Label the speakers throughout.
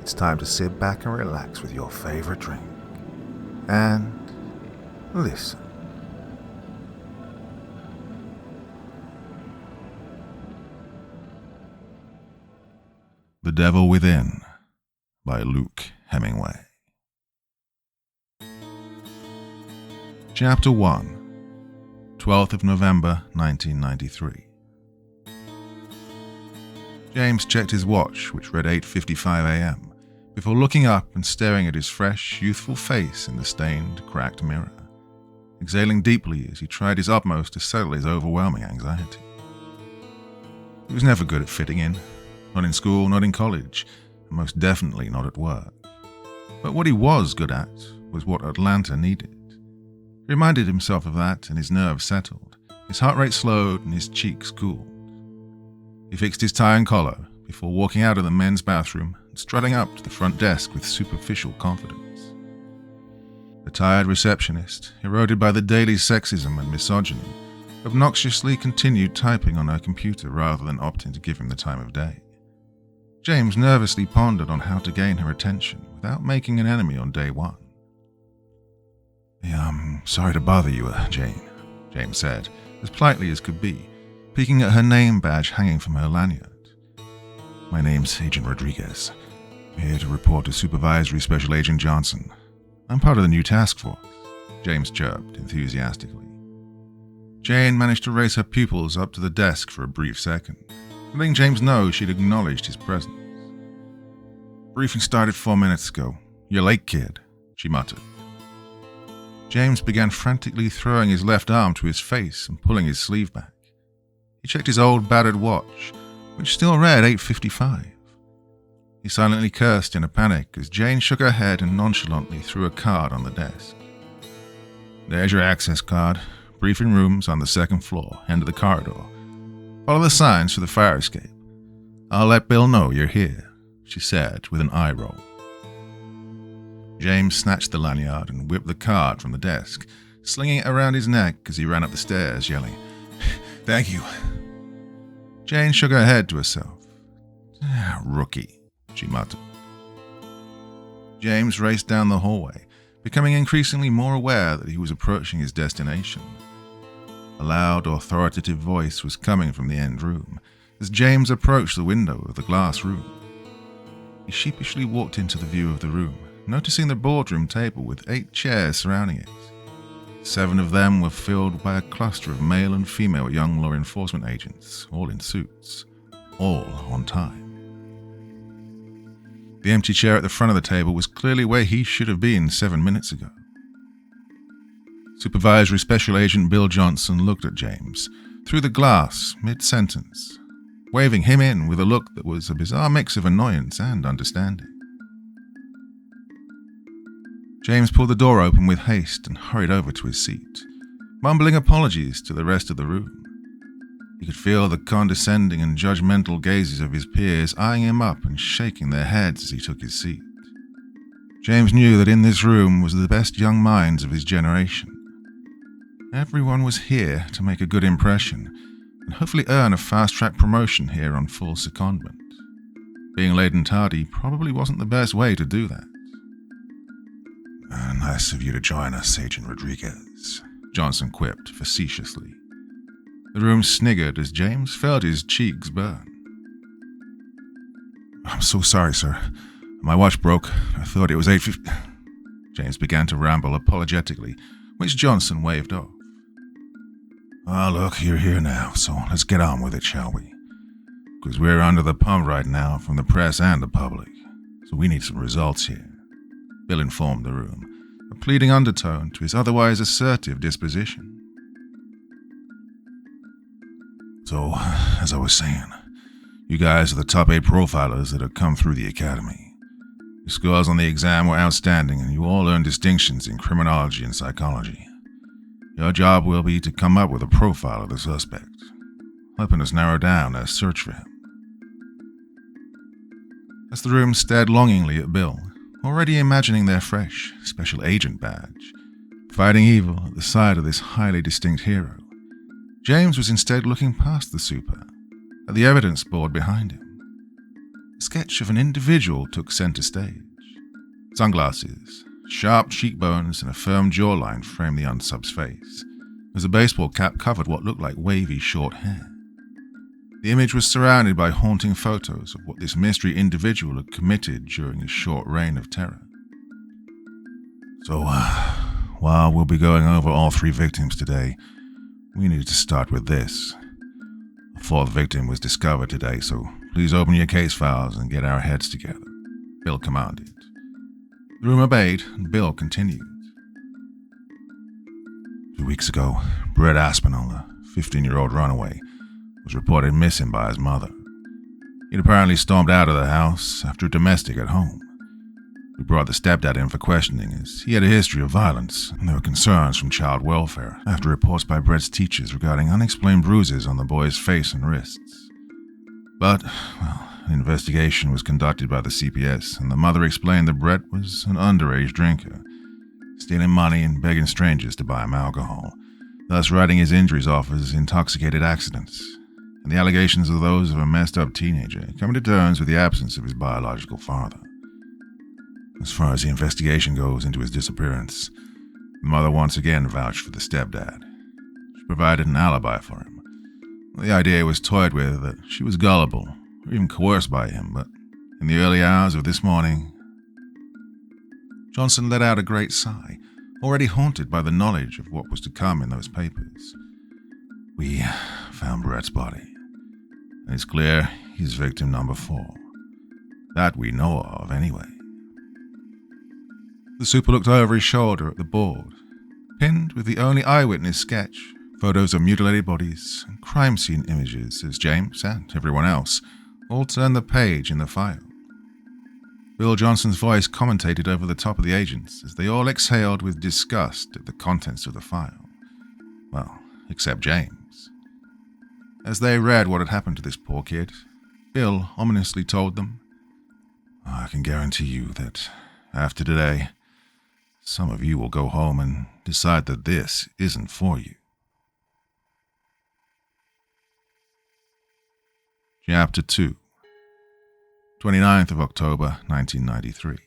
Speaker 1: it's time to sit back and relax with your favorite drink. And listen.
Speaker 2: The Devil Within by Luke Hemingway. Chapter 1, 12th of November 1993. James checked his watch, which read 8:55 a.m., before looking up and staring at his fresh, youthful face in the stained, cracked mirror, exhaling deeply as he tried his utmost to settle his overwhelming anxiety. He was never good at fitting in, not in school, not in college, and most definitely not at work. But what he was good at was what Atlanta needed. He reminded himself of that, and his nerves settled, his heart rate slowed, and his cheeks cooled. He fixed his tie and collar before walking out of the men's bathroom and strutting up to the front desk with superficial confidence. The tired receptionist, eroded by the daily sexism and misogyny, obnoxiously continued typing on her computer rather than opting to give him the time of day. James nervously pondered on how to gain her attention without making an enemy on day one. I'm sorry to bother you, Jane, James said, as politely as could be, peeking at her name badge hanging from her lanyard. My name's Agent Rodriguez. I'm here to report to Supervisory Special Agent Johnson. I'm part of the new task force, James chirped enthusiastically. Jane managed to raise her pupils up to the desk for a brief second, letting James know she'd acknowledged his presence. Briefing started 4 minutes ago. You're late, kid, she muttered. James began frantically throwing his left arm to his face and pulling his sleeve back. He checked his old battered watch, which still read 8:55. He silently cursed in a panic as Jane shook her head and nonchalantly threw a card on the desk. There's your access card. Briefing rooms on the second floor, end of the corridor. Follow the signs for the fire escape. I'll let Bill know you're here, she said with an eye roll. James snatched the lanyard and whipped the card from the desk, slinging it around his neck as he ran up the stairs, yelling, Thank you. Jane shook her head to herself. Rookie, she muttered. James raced down the hallway, becoming increasingly more aware that he was approaching his destination. A loud, authoritative voice was coming from the end room as James approached the window of the glass room. He sheepishly walked into the view of the room, noticing the boardroom table with 8 chairs surrounding it. 7 of them were filled by a cluster of male and female young law enforcement agents, all in suits, all on time. The empty chair at the front of the table was clearly where he should have been 7 minutes ago. Supervisory Special Agent Bill Johnson looked at James through the glass mid-sentence, waving him in with a look that was a bizarre mix of annoyance and understanding. James pulled the door open with haste and hurried over to his seat, mumbling apologies to the rest of the room. He could feel the condescending and judgmental gazes of his peers eyeing him up and shaking their heads as he took his seat. James knew that in this room was the best young minds of his generation. Everyone was here to make a good impression and hopefully earn a fast-track promotion here on full secondment. Being late and tardy probably wasn't the best way to do that. Nice of you to join us, Agent Rodriguez, Johnson quipped facetiously. The room sniggered as James felt his cheeks burn. I'm so sorry, sir. My watch broke. I thought it was 8:50. James began to ramble apologetically, which Johnson waved off. Look, you're here now, so let's get on with it, shall we? Because we're under the pump right now from the press and the public, so we need some results here, Bill informed the room, a pleading undertone to his otherwise assertive disposition. So, as I was saying, you guys are the top 8 profilers that have come through the academy. Your scores on the exam were outstanding, and you all earned distinctions in criminology and psychology. Your job will be to come up with a profile of the suspect, helping us narrow down our search for him. As the room stared longingly at Bill, already imagining their fresh special agent badge, fighting evil at the side of this highly distinct hero, James was instead looking past the super, at the evidence board behind him. A sketch of an individual took center stage. Sunglasses, sharp cheekbones, and a firm jawline framed the unsub's face, as a baseball cap covered what looked like wavy short hair. The image was surrounded by haunting photos of what this mystery individual had committed during his short reign of terror. So, while we'll be going over all 3 victims today, we need to start with this. A 4th victim was discovered today, so please open your case files and get our heads together, Bill commanded. The room obeyed, and Bill continued. 2 weeks ago, Brett Aspinall, a 15-year-old runaway, was reported missing by his mother. He'd apparently stormed out of the house after a domestic at home. We brought the stepdad in for questioning as he had a history of violence, and there were concerns from child welfare after reports by Brett's teachers regarding unexplained bruises on the boy's face and wrists. But, an investigation was conducted by the CPS, and the mother explained that Brett was an underage drinker, stealing money and begging strangers to buy him alcohol, thus writing his injuries off as intoxicated accidents, and the allegations of those of a messed-up teenager coming to terms with the absence of his biological father. As far as the investigation goes into his disappearance, the mother once again vouched for the stepdad. She provided an alibi for him. The idea was toyed with that she was gullible, or even coerced by him, but in the early hours of this morning, Johnson let out a great sigh, already haunted by the knowledge of what was to come in those papers. We found Brett's body, and it's clear he's victim number 4. That we know of, anyway. The super looked over his shoulder at the board, pinned with the only eyewitness sketch, photos of mutilated bodies, and crime scene images as James and everyone else all turned the page in the file. Bill Johnson's voice commentated over the top of the agents as they all exhaled with disgust at the contents of the file. Well, except James. As they read what had happened to this poor kid, Bill ominously told them, "I can guarantee you that after today, some of you will go home and decide that this isn't for you." Chapter 2, 29th of October, 1993.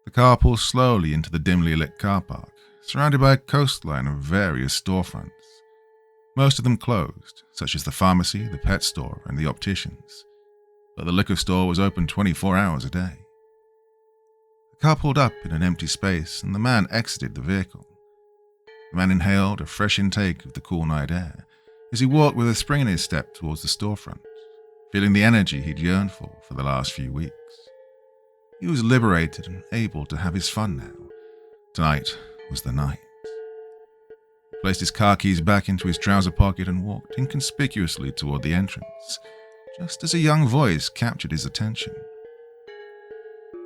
Speaker 2: The car pulls slowly into the dimly lit car park, surrounded by a coastline of various storefronts. Most of them closed, such as the pharmacy, the pet store, and the opticians. But the liquor store was open 24 hours a day. The car pulled up in an empty space, and the man exited the vehicle. The man inhaled a fresh intake of the cool night air as he walked with a spring in his step towards the storefront, feeling the energy he'd yearned for the last few weeks. He was liberated and able to have his fun now. Tonight was the night. He placed his car keys back into his trouser pocket and walked inconspicuously toward the entrance, just as a young voice captured his attention.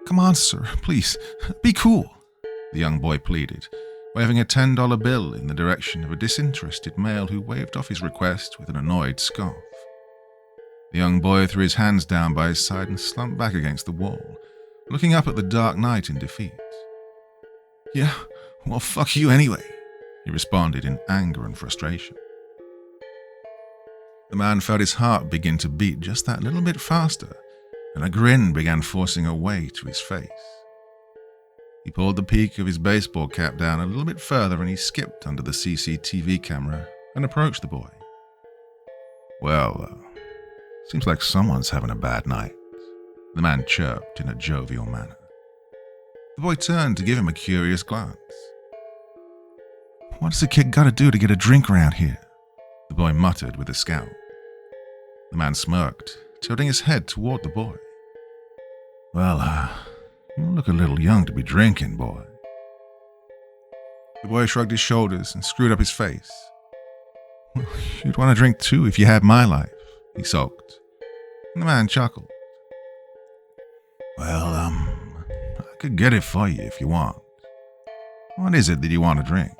Speaker 2: "Come on, sir, please, be cool," the young boy pleaded, waving a $10 bill in the direction of a disinterested male who waved off his request with an annoyed scoff. The young boy threw his hands down by his side and slumped back against the wall, looking up at the dark night in defeat. "Yeah, well, fuck you anyway," he responded in anger and frustration. The man felt his heart begin to beat just that little bit faster, and a grin began forcing a way to his face. He pulled the peak of his baseball cap down a little bit further and he skipped under the CCTV camera and approached the boy. "Well, seems like someone's having a bad night," the man chirped in a jovial manner. The boy turned to give him a curious glance. "What does a kid gotta do to get a drink around here?" the boy muttered with a scowl. The man smirked, tilting his head toward the boy. "Well, you look a little young to be drinking, boy." The boy shrugged his shoulders and screwed up his face. "Well, you'd want to drink too if you had my life," he sulked. And the man chuckled. "Well, I could get it for you if you want. What is it that you want to drink?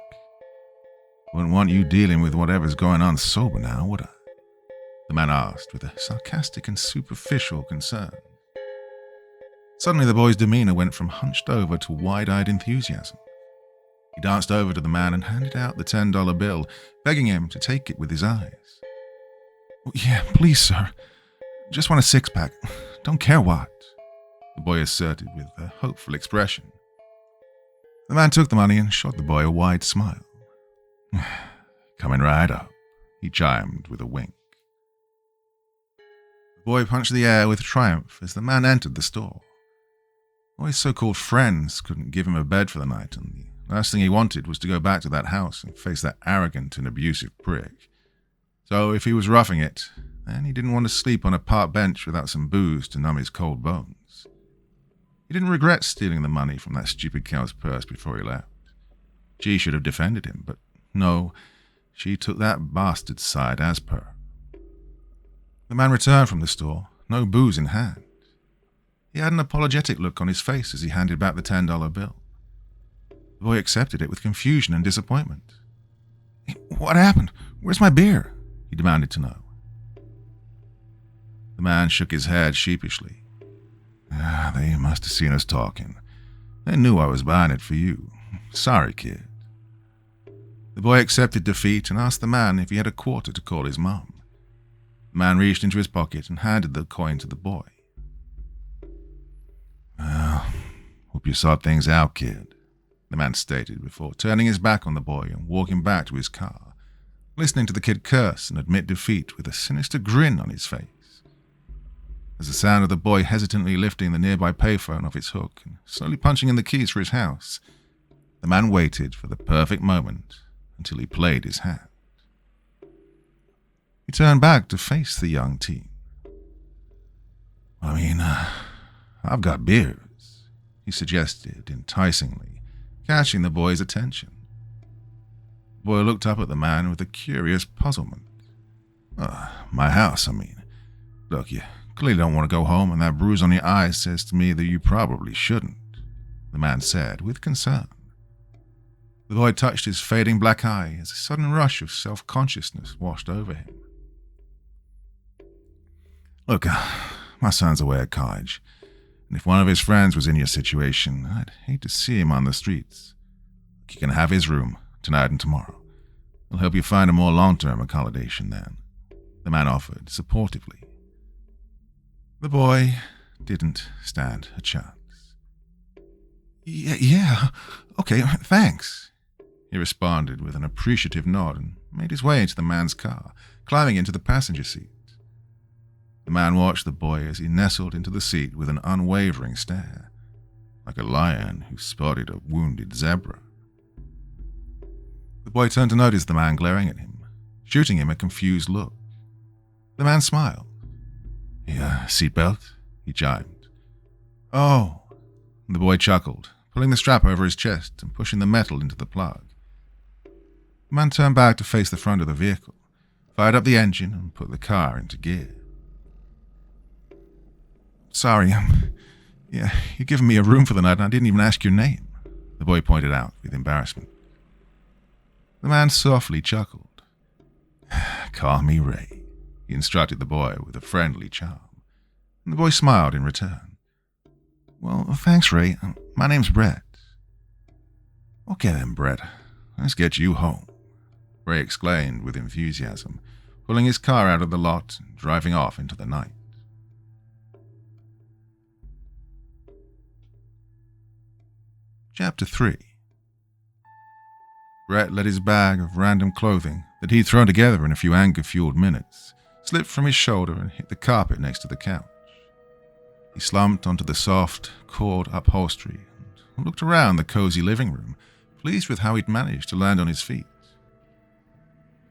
Speaker 2: Wouldn't want you dealing with whatever's going on sober now, would I?" the man asked with a sarcastic and superficial concern. Suddenly the boy's demeanor went from hunched over to wide-eyed enthusiasm. He danced over to the man and handed out the $10 bill, begging him to take it with his eyes. "Yeah, please, sir. Just want a six-pack. Don't care what, the boy asserted with a hopeful expression. The man took the money and shot the boy a wide smile. Coming right up, he chimed with a wink. The boy punched the air with triumph as the man entered the store. All his so-called friends couldn't give him a bed for the night, and the last thing he wanted was to go back to that house and face that arrogant and abusive prick. So if he was roughing it, then he didn't want to sleep on a park bench without some booze to numb his cold bones. He didn't regret stealing the money from that stupid cow's purse before he left. She should have defended him, but no, she took that bastard's side as per. The man returned from the store, no booze in hand. He had an apologetic look on his face as he handed back the $10 bill. The boy accepted it with confusion and disappointment. "What happened? Where's my beer?" he demanded to know. The man shook his head sheepishly. They must have seen us talking. They knew I was buying it for you. Sorry, kid." The boy accepted defeat and asked the man if he had a quarter to call his mum. The man reached into his pocket and handed the coin to the boy. "Well, hope you sought things out, kid," the man stated before turning his back on the boy and walking back to his car, listening to the kid curse and admit defeat with a sinister grin on his face. As the sound of the boy hesitantly lifting the nearby payphone off its hook and slowly punching in the keys for his house, the man waited for the perfect moment until he played his hand. He turned back to face the young teen. I've got beers," he suggested enticingly, catching the boy's attention. The boy looked up at the man with a curious puzzlement. My house, Look, you clearly don't want to go home, and that bruise on your eye says to me that you probably shouldn't," the man said with concern. The boy touched his fading black eye as a sudden rush of self-consciousness washed over him. "Look, my son's away at college, and if one of his friends was in your situation, I'd hate to see him on the streets. You can have his room tonight and tomorrow. I'll help you find a more long-term accommodation then," the man offered supportively. The boy didn't stand a chance. Yeah, okay, thanks," he responded with an appreciative nod and made his way into the man's car, climbing into the passenger seat. The man watched the boy as he nestled into the seat with an unwavering stare, like a lion who spotted a wounded zebra. The boy turned to notice the man glaring at him, shooting him a confused look. The man smiled. Seatbelt?" he chimed. "Oh," the boy chuckled, pulling the strap over his chest and pushing the metal into the plug. The man turned back to face the front of the vehicle, fired up the engine, and put the car into gear. "Sorry, you're giving me a room for the night and I didn't even ask your name," the boy pointed out with embarrassment. The man softly chuckled. "Call me Ray," he instructed the boy with a friendly charm, and the boy smiled in return. "Well, thanks, Ray. My name's Brett." "Okay then, Brett. Let's get you home," Ray exclaimed with enthusiasm, pulling his car out of the lot and driving off into the night. Chapter 3. Brett let his bag of random clothing that he'd thrown together in a few anger-fueled minutes slip from his shoulder and hit the carpet next to the couch. He slumped onto the soft, cord upholstery and looked around the cozy living room, pleased with how he'd managed to land on his feet.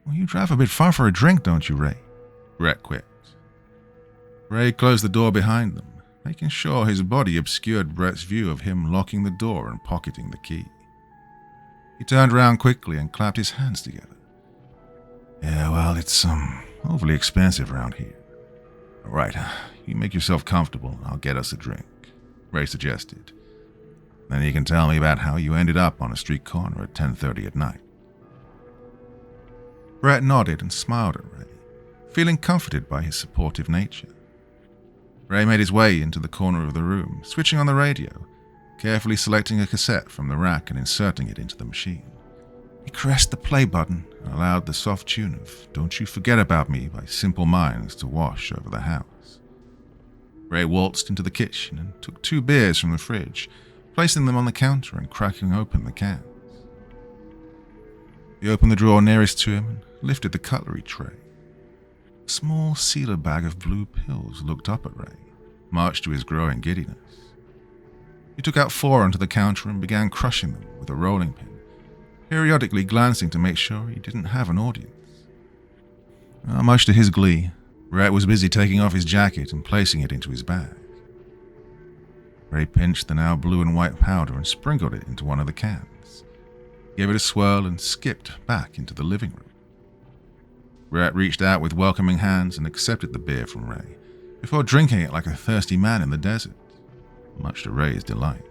Speaker 2: "Well, you drive a bit far for a drink, don't you, Ray?" Brett quipped. Ray closed the door behind them, making sure his body obscured Brett's view of him locking the door and pocketing the key. He turned around quickly and clapped his hands together. "Yeah, well, it's overly expensive around here." "All right, you make yourself comfortable and I'll get us a drink," Ray suggested. "Then you can tell me about how you ended up on a street corner at 10:30 at night." Brett nodded and smiled at Ray, feeling comforted by his supportive nature. Ray made his way into the corner of the room, switching on the radio, carefully selecting a cassette from the rack and inserting it into the machine. He caressed the play button and allowed the soft tune of "Don't You Forget About Me" by Simple Minds to wash over the house. Ray waltzed into the kitchen and took 2 beers from the fridge, placing them on the counter and cracking open the cans. He opened the drawer nearest to him and lifted the cutlery tray. A small sealer bag of blue pills looked up at Ray, much to his growing giddiness. He took out 4 onto the counter and began crushing them with a rolling pin, periodically glancing to make sure he didn't have an audience. Much to his glee, Rhett was busy taking off his jacket and placing it into his bag. Ray pinched the now blue and white powder and sprinkled it into one of the cans, gave it a swirl and skipped back into the living room. Rhett reached out with welcoming hands and accepted the beer from Ray, before drinking it like a thirsty man in the desert, much to Ray's delight.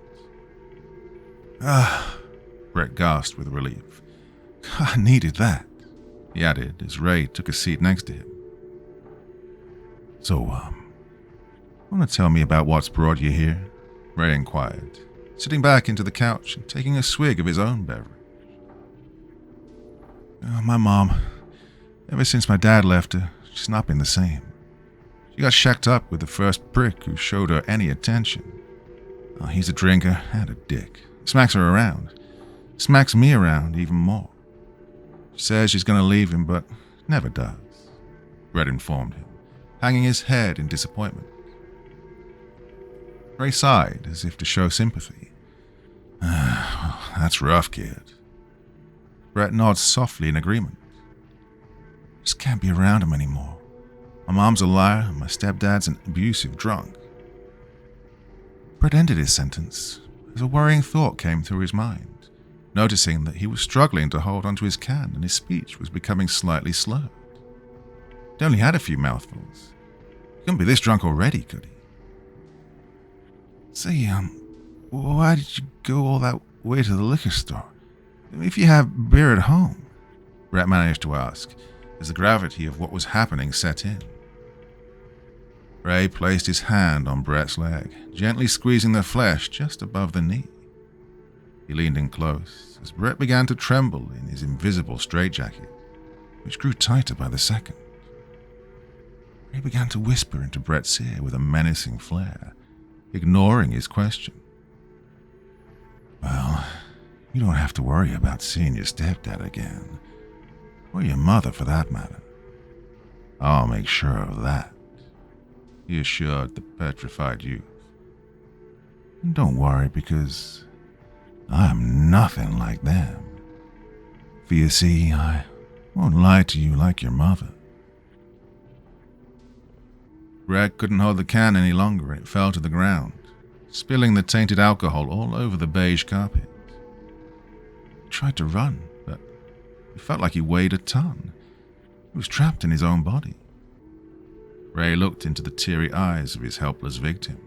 Speaker 2: Brett gasped with relief. I needed that, he added as Ray took a seat next to him. So, want to tell me about what's brought you here? Ray inquired, sitting back into the couch and taking a swig of his own beverage. My mom, ever since my dad left her, she's not been the same. She got shacked up with the first prick who showed her any attention. He's a drinker and a dick. Smacks her around. Smacks me around even more. She says she's going to leave him, but never does, Brett informed him, hanging his head in disappointment. Ray sighed as if to show sympathy. That's rough, kid. Brett nods softly in agreement. Just can't be around him anymore. My mom's a liar and my stepdad's an abusive drunk. Brett ended his sentence as a worrying thought came through his mind, noticing that he was struggling to hold onto his can and his speech was becoming slightly slurred. He only had a few mouthfuls. He couldn't be this drunk already, could he? Say, why did you go all that way to the liquor store? If you have beer at home? Brett managed to ask, as the gravity of what was happening set in. Ray placed his hand on Brett's leg, gently squeezing the flesh just above the knee. He leaned in close as Brett began to tremble in his invisible straitjacket, which grew tighter by the second. Ray began to whisper into Brett's ear with a menacing flair, ignoring his question. Well, you don't have to worry about seeing your stepdad again, or your mother for that matter. I'll make sure of that, he assured the petrified youth. And don't worry, because I'm nothing like them. For you see, I won't lie to you like your mother. Brett couldn't hold the can any longer and it fell to the ground, spilling the tainted alcohol all over the beige carpet. He tried to run, but he felt like he weighed a ton. He was trapped in his own body. Ray looked into the teary eyes of his helpless victim.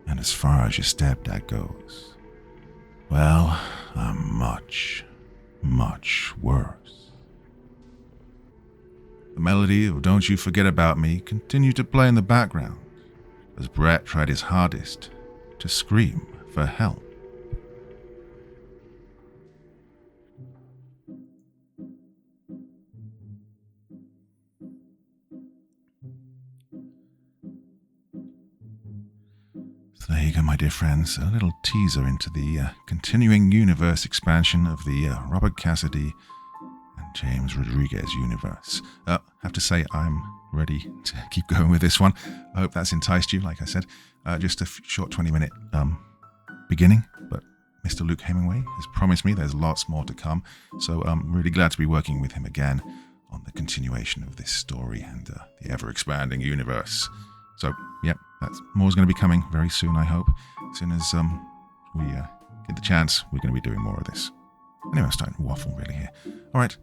Speaker 2: And as far as your stepdad goes, well, I'm much, much worse. The melody of Don't You Forget About Me continued to play in the background as Brett tried his hardest to scream for help. So there you go, my dear friends, a little teaser into the continuing universe expansion of the Robert Cassidy and James Rodriguez universe. Have to say I'm ready to keep going with this one. I hope that's enticed you, like I said. Just a short 20-minute beginning, but Mr. Luke Hemingway has promised me there's lots more to come, so I'm really glad to be working with him again on the continuation of this story and the ever-expanding universe. So, yep, that's more's going to be coming very soon, I hope. As soon as we get the chance, we're going to be doing more of this. Anyway, I'm starting to waffle really here. All right,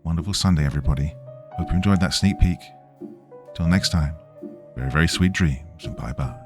Speaker 2: wonderful Sunday, everybody. Hope you enjoyed that sneak peek. Till next time, very, very sweet dreams, and bye-bye.